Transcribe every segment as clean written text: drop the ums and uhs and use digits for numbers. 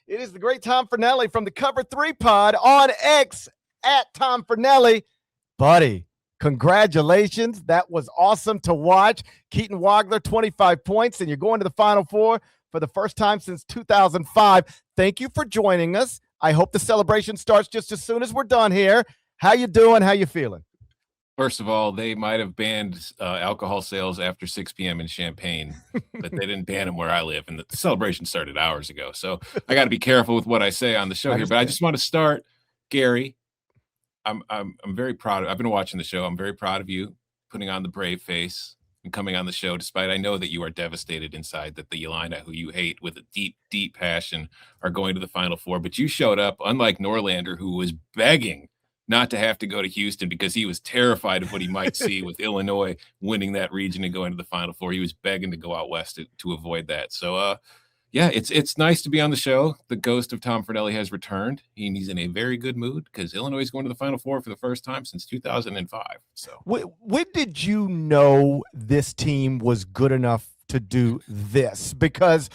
It is the great Tom Fornelli from the Cover 3 Pod on X at Tom Fornelli. Buddy, congratulations. That was awesome to watch. Keaton Waggler, 25 points, and you're going to the Final Four for the first time since 2005. Thank you for joining us. I hope the celebration starts just as soon as we're done here. How you doing? How you feeling? First of all, they might have banned alcohol sales after 6 p.m. in Champaign, but they didn't ban them where I live, and the celebration started hours ago. So I got to be careful with what I say on the show here. But I just want to start, Gary. I'm very proud of. I've been watching the show. I'm very proud of you putting on the brave face and coming on the show, despite I know that you are devastated inside that the Illini, who you hate with a deep, deep passion, are going to the Final Four. But you showed up, unlike Norlander, who was begging not to have to go to Houston because he was terrified of what he might see with Illinois winning that region and going to the Final Four. He was begging to go out west to avoid that. So, yeah, it's nice to be on the show. The ghost of Tom Fornelli has returned. He's in a very good mood because Illinois is going to the Final Four for the first time since 2005. So, when did you know this team was good enough to do this? Because,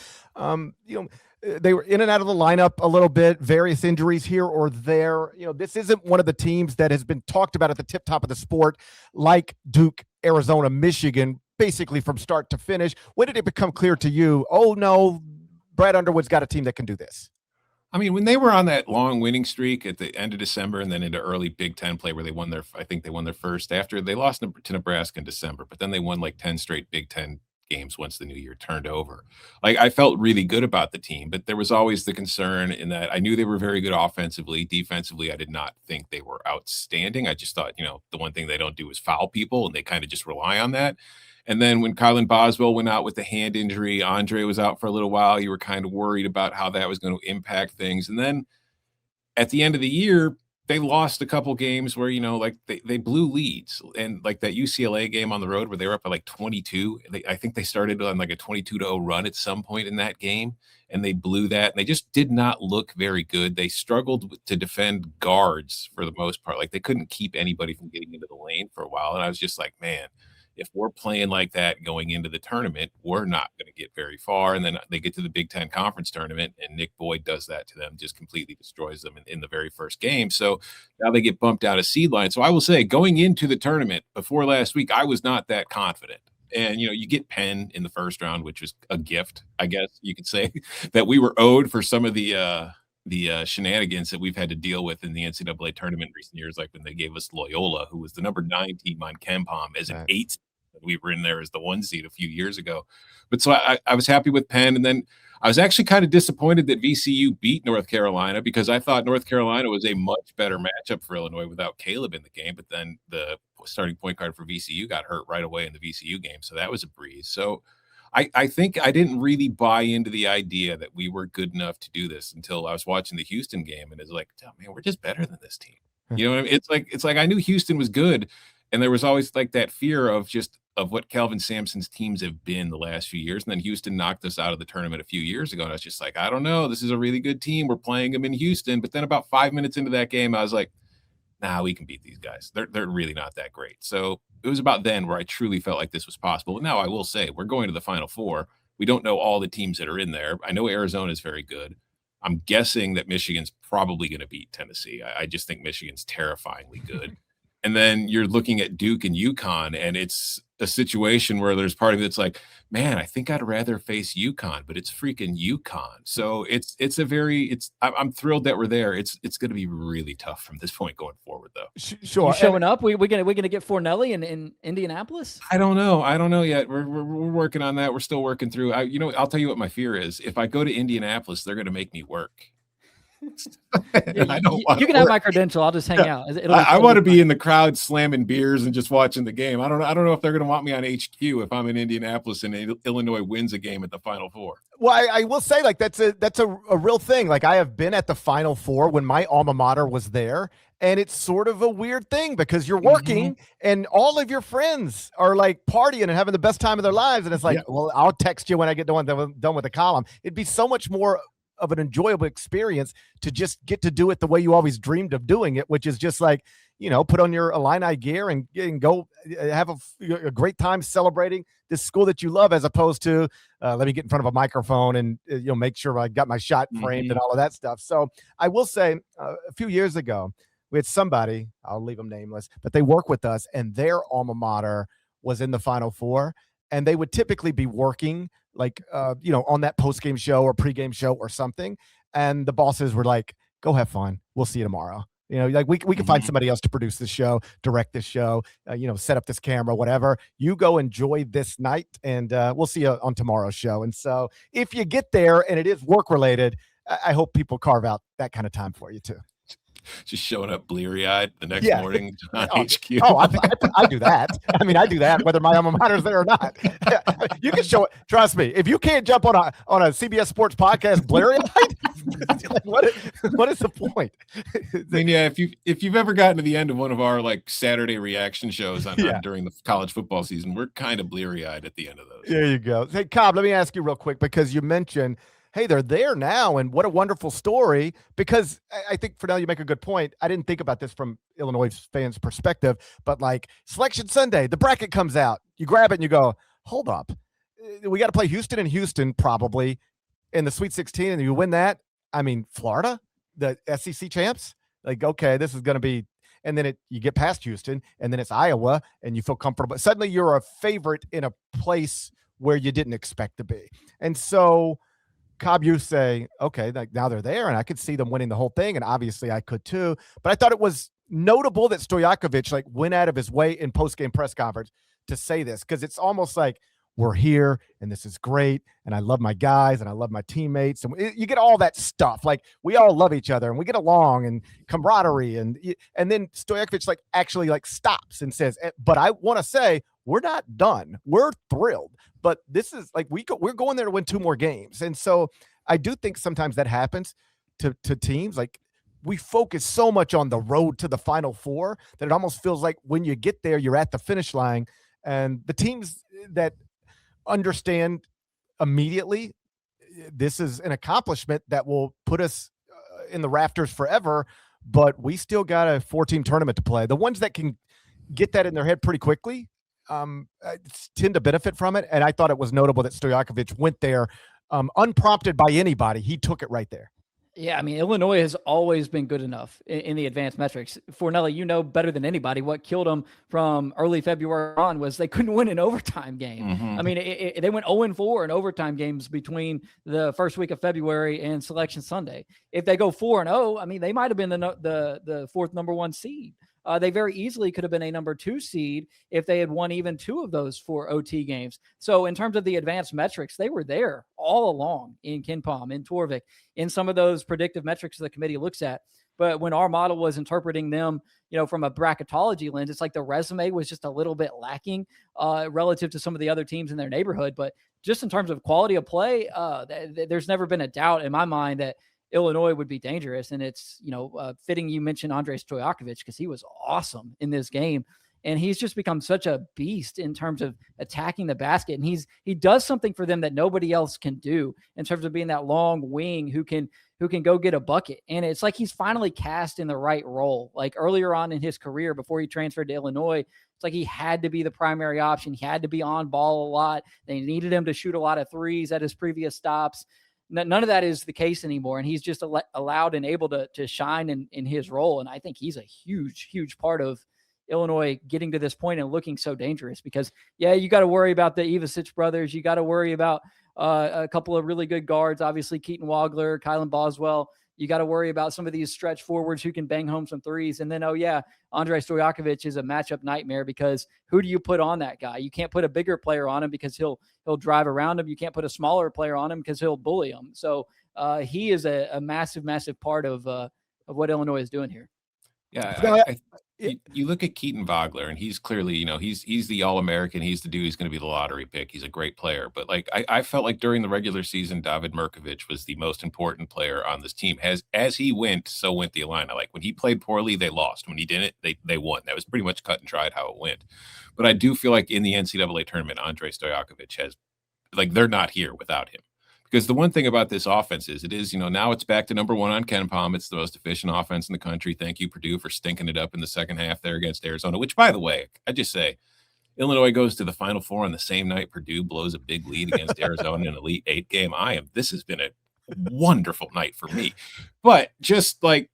they were in and out of the lineup a little bit, various injuries here or there. This isn't one of the teams that has been talked about at the tip top of the sport, like Duke, Arizona, Michigan, basically from start to finish. When did it become clear to you, oh no, Brad Underwood's got a team that can do this? I mean, when they were on that long winning streak at the end of December and then into early Big Ten play where I think they won their first after they lost to Nebraska in December, but then they won like 10 straight Big Ten games once the new year turned over. Like, I felt really good about the team, but there was always the concern in that I knew they were very good offensively. Defensively, I did not think they were outstanding. I just thought, the one thing they don't do is foul people, and they kind of just rely on that. And then when Kylan Boswell went out with the hand injury, Andre was out for a little while. You were kind of worried about how that was going to impact things. And then at the end of the year, they lost a couple games where, they blew leads, and like that UCLA game on the road where they were up by like 22. I think they started on like a 22-0 run at some point in that game, and they blew that. And they just did not look very good. They struggled to defend guards for the most part. Like, they couldn't keep anybody from getting into the lane for a while. And I was just like, man, if we're playing like that going into the tournament, we're not going to get very far. And then they get to the Big Ten Conference tournament, and Nick Boyd does that to them, just completely destroys them in the very first game. So now they get bumped out of seed line. So I will say, going into the tournament before last week, I was not that confident. And, you get Penn in the first round, which was a gift, I guess you could say, that we were owed for some of the shenanigans that we've had to deal with in the NCAA tournament in recent years, like when they gave us Loyola, who was the number 9 team on KenPom, as an 8 seed. We were in there as the 1 seed a few years ago. But so I was happy with Penn. And then I was actually kind of disappointed that VCU beat North Carolina, because I thought North Carolina was a much better matchup for Illinois without Caleb in the game. But then the starting point guard for VCU got hurt right away in the VCU game. So that was a breeze. So I think I didn't really buy into the idea that we were good enough to do this until I was watching the Houston game, and it's like, oh, man, we're just better than this team. You know what I mean? It's like I knew Houston was good, and there was always like that fear of what Kelvin Sampson's teams have been the last few years. And then Houston knocked us out of the tournament a few years ago, and I was just like, I don't know, this is a really good team. We're playing them in Houston. But then about 5 minutes into that game, I was like, nah, we can beat these guys. They're really not that great. So it was about then where I truly felt like this was possible. Now, I will say, we're going to the Final Four. We don't know all the teams that are in there. I know Arizona is very good. I'm guessing that Michigan's probably going to beat Tennessee. I just think Michigan's terrifyingly good. And then you're looking at Duke and UConn, and it's a situation where there's part of it that's like, man, I think I'd rather face UConn, but it's freaking UConn. So I'm thrilled that we're there. It's going to be really tough from this point going forward, though. Sure. You showing up? We're gonna get Fornelli in Indianapolis? I don't know yet. We're working on that. We're still working through. I'll tell you what my fear is. If I go to Indianapolis, they're going to make me work. You can have my credential. I'll just hang out. I want to be in the crowd slamming beers and just watching the game. I don't know if they're going to want me on HQ if I'm in Indianapolis and Illinois wins a game at the Final Four. Well, I will say, like, that's a real thing. Like, I have been at the Final Four when my alma mater was there, and it's sort of a weird thing because you're working and all of your friends are like partying and having the best time of their lives, and it's like, well, I'll text you when I get done with the column. It'd be so much more of an enjoyable experience to just get to do it the way you always dreamed of doing it, which is just like put on your Illini gear and go have a great time celebrating this school that you love, as opposed to let me get in front of a microphone and make sure I got my shot framed and all of that stuff. So I will say a few years ago, we had somebody, I'll leave them nameless, but they work with us, and their alma mater was in the Final Four, and they would typically be working on that post-game show or pre-game show or something. And the bosses were like, go have fun. We'll see you tomorrow. We can find somebody else to produce this show, direct this show, set up this camera, whatever. You go enjoy this night, and we'll see you on tomorrow's show. And so if you get there and it is work-related, I hope people carve out that kind of time for you too. Just showing up bleary-eyed the next morning on HQ. I do that. I mean, I do that whether my alma mater is there or not. You can show it. Trust me. If you can't jump on a CBS Sports podcast bleary-eyed, what is the point? I mean, yeah. If you've ever gotten to the end of one of our Saturday reaction shows during the college football season, we're kind of bleary-eyed at the end of those. There you go. Hey, Cobb, let me ask you real quick, because you mentioned, hey, they're there now, and what a wonderful story, because I think, Fornelli, you make a good point. I didn't think about this from Illinois fans' perspective, but Selection Sunday, the bracket comes out, you grab it and you go, hold up. We got to play Houston and Houston probably in the Sweet 16, and you win that. I mean, Florida, the SEC champs, okay, this is going to be, and then you get past Houston, and then it's Iowa, and you feel comfortable. Suddenly you're a favorite in a place where you didn't expect to be. And so, Cobb, you say, okay, now they're there, and I could see them winning the whole thing, and obviously I could too. But I thought it was notable that Stoyakovich went out of his way in post-game press conference to say this, because it's almost like, we're here, and this is great, and I love my guys, and I love my teammates, and you get all that stuff. We all love each other, and we get along, and camaraderie, and then Stoyakovich actually stops and says, but I want to say, we're not done. We're thrilled. But this is we're going there to win 2 more games. And so I do think sometimes that happens to teams. We focus so much on the road to the Final Four that it almost feels like when you get there, you're at the finish line. And the teams that understand immediately, this is an accomplishment that will put us in the rafters forever, but we still got a 4-team tournament to play. The ones that can get that in their head pretty quickly tend to benefit from it. And I thought it was notable that Stoyakovich went there unprompted by anybody. He took it right there. Yeah, I mean, Illinois has always been good enough in the advanced metrics. Fornelli, you know better than anybody what killed them from early February on was they couldn't win an overtime game. I mean, they went 0-4 in overtime games between the first week of February and Selection Sunday. If they go 4-0, I mean, they might have been the fourth number 1 seed. They very easily could have been a number 2 seed if they had won even 2 of those 4 OT games. So in terms of the advanced metrics, they were there all along in KenPom, in Torvik, in some of those predictive metrics the committee looks at. But when our model was interpreting them, from a bracketology lens, it's like the resume was just a little bit lacking relative to some of the other teams in their neighborhood. But just in terms of quality of play, there's never been a doubt in my mind that Illinois would be dangerous. And it's, fitting you mentioned Andrei Stoyakovich, because he was awesome in this game. And he's just become such a beast in terms of attacking the basket. And he does something for them that nobody else can do in terms of being that long wing who can go get a bucket. And it's like he's finally cast in the right role. Like earlier on in his career, before he transferred to Illinois, it's like he had to be the primary option. He had to be on ball a lot. They needed him to shoot a lot of threes at his previous stops. None of that is the case anymore. And he's just allowed and able to shine in his role. And I think he's a huge, huge part of Illinois getting to this point and looking so dangerous, because you got to worry about the Ivasic brothers. You got to worry about a couple of really good guards, obviously Keaton Waggler, Kylan Boswell. You got to worry about some of these stretch forwards who can bang home some threes. And then, Andrei Stoyakovich is a matchup nightmare, because who do you put on that guy? You can't put a bigger player on him because he'll drive around him. You can't put a smaller player on him because he'll bully him. So he is a massive, massive part of what Illinois is doing here. Yeah, you look at Keaton Waggler, and he's clearly, he's the All-American. He's the dude who's going to be the lottery pick. He's a great player. But I felt like during the regular season, David Mirkovic was the most important player on this team. As he went, so went the Illini. When he played poorly, they lost. When he didn't, they won. That was pretty much cut and dried how it went. But I do feel like in the NCAA tournament, Andrei Stoyakovich has, they're not here without him. Because the one thing about this offense is now it's back to number one on KenPom. It's the most efficient offense in the country. Thank you, Purdue, for stinking it up in the second half there against Arizona, which, by the way, I just say Illinois goes to the Final Four on the same night Purdue blows a big lead against Arizona in an Elite Eight game. This has been a wonderful night for me. But just like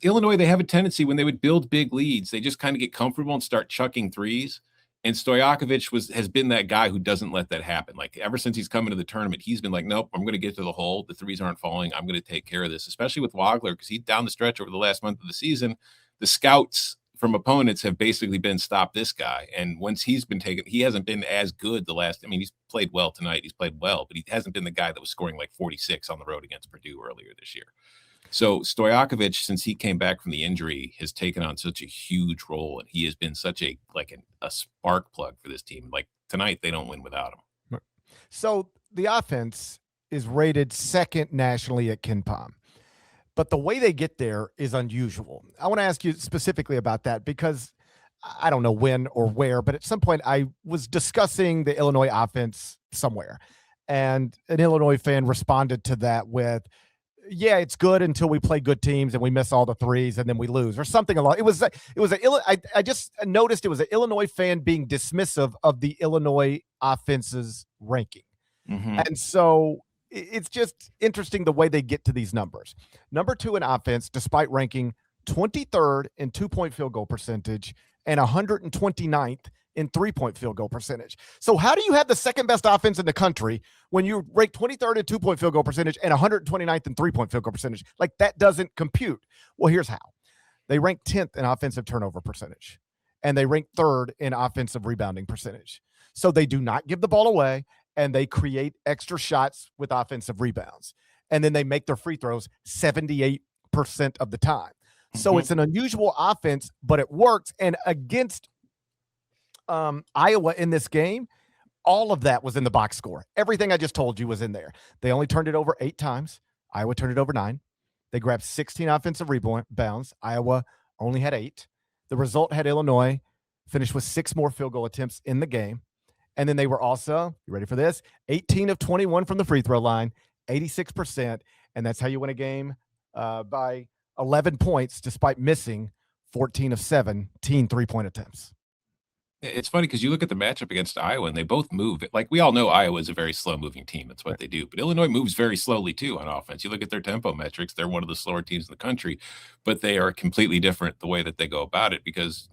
Illinois, they have a tendency when they would build big leads, they just kind of get comfortable and start chucking threes. And Stoyakovich has been that guy who doesn't let that happen. Like ever since he's come into the tournament, he's been like, nope, I'm going to get to the hole. The threes aren't falling. I'm going to take care of this, especially with Waggler, because he's down the stretch over the last month of the season. The scouts from opponents have basically been stop this guy. And once he's been taken, he hasn't been as good he's played well tonight. He's played well, but he hasn't been the guy that was scoring like 46 on the road against Purdue earlier this year. So Stoyakovich, since he came back from the injury, has taken on such a huge role, and he has been such a spark plug for this team. Like tonight, they don't win without him. So the offense is rated second nationally at KenPom, but the way they get there is unusual. I want to ask you specifically about that because I don't know when or where, but at some point I was discussing the Illinois offense somewhere, and an Illinois fan responded to that with, yeah, it's good until we play good teams and we miss all the threes and then we lose or something along. I just noticed it was an Illinois fan being dismissive of the Illinois offense's ranking. Mm-hmm. And so it's just interesting the way they get to these numbers. Number 2 in offense, despite ranking 23rd in 2-point field goal percentage and 129th in 3-point field goal percentage. So how do you have the second best offense in the country when you rank 23rd in 2-point field goal percentage and 129th in 3-point field goal percentage? Like that doesn't compute. Well, here's how. They rank 10th in offensive turnover percentage, and they rank 3rd in offensive rebounding percentage. So they do not give the ball away, and they create extra shots with offensive rebounds. And then they make their free throws 78% of the time. So it's an unusual offense, but it works. And against Iowa in this game, all of that was in the box score. Everything I just told you was in there. They only turned it over 8 times. Iowa turned it over 9. They grabbed 16 offensive rebounds. Iowa only had 8. The result had Illinois finish with 6 more field goal attempts in the game. And then they were also, you ready for this? 18 of 21 from the free throw line, 86%. And that's how you win a game by 11 points, despite missing 14 of 17 3-point attempts. It's funny because you look at the matchup against Iowa and they both move. Like we all know Iowa is a very slow moving team. That's what they do. But Illinois moves very slowly too on offense. You look at their tempo metrics, they're one of the slower teams in the country, but they are completely different the way that they go about it because,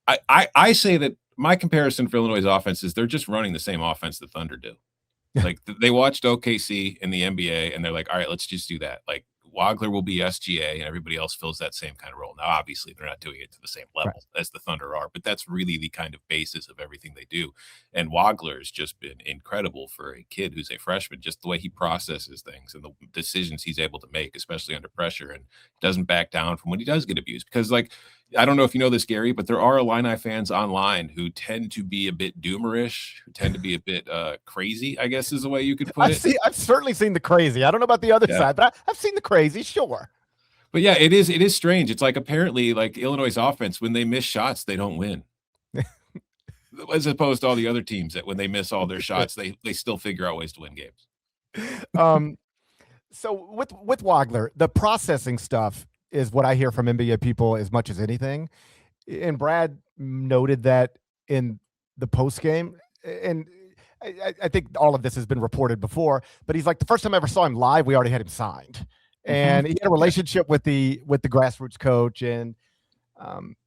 I say that my comparison for Illinois' offense is they're just running the same offense the Thunder do. Like they watched OKC in the NBA and they're like, all right, let's just do that. Like Waggler will be SGA and everybody else fills that same kind of role. Now, obviously, they're not doing it to the same level as the Thunder are, but that's really the kind of basis of everything they do. And Waggler has just been incredible for a kid who's a freshman, just the way he processes things and the decisions he's able to make, especially under pressure, and doesn't back down from when he does get abused. Because, I don't know if you know this, Gary, but there are Illini fans online who tend to be a bit doomerish, who tend to be a bit crazy, I guess is the way you could put it. I've certainly seen the crazy. I don't know about the other side, but I've seen the crazy, sure. But yeah, it is strange. It's like apparently like Illinois' offense, when they miss shots, they don't win. As opposed to all the other teams that when they miss all their shots, they still figure out ways to win games. So with Waggler, the processing stuff is what I hear from NBA people as much as anything. And Brad noted that in the post game. And I think all of this has been reported before, but he's like, the first time I ever saw him live, we already had him signed. And he had a relationship with the grassroots coach. And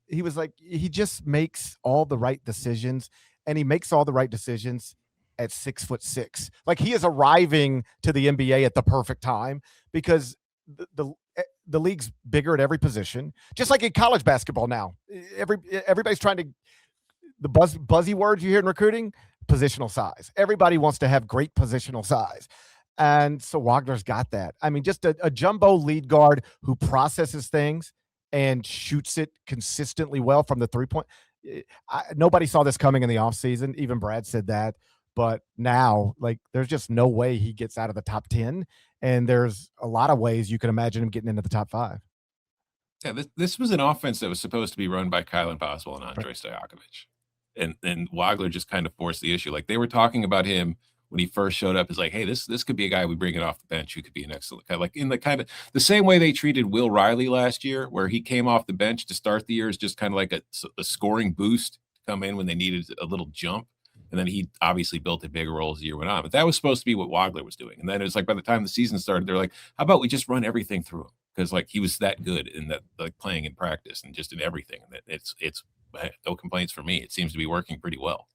he was like, he just makes all the right decisions, and he makes all the right decisions at 6'6". Like he is arriving to the NBA at the perfect time because the league's bigger at every position, just like in college basketball now. Everybody's trying to, the buzzy words you hear in recruiting, positional size. Everybody wants to have great positional size. And so Wagner's got that. I mean, just a jumbo lead guard who processes things and shoots it consistently well from the 3-point. Nobody saw this coming in the offseason. Even Brad said that. But now, there's just no way he gets out of the top 10. And there's a lot of ways you can imagine him getting into the top 5. Yeah, this was an offense that was supposed to be run by Kylan Boswell and Andre Stoyakovich. And Waggler just kind of forced the issue. Like they were talking about him when he first showed up, is like, hey, this could be a guy we bring it off the bench who could be an excellent guy. Like in the kind of the same way they treated Will Riley last year, where he came off the bench to start the year as just kind of like a scoring boost to come in when they needed a little jump. And then he obviously built a bigger role as the year went on. But that was supposed to be what Waggler was doing. And then it's like by the time the season started, they're like, how about we just run everything through him? Because like he was that good in that, like playing in practice and just in everything. And it's no complaints for me. It seems to be working pretty well.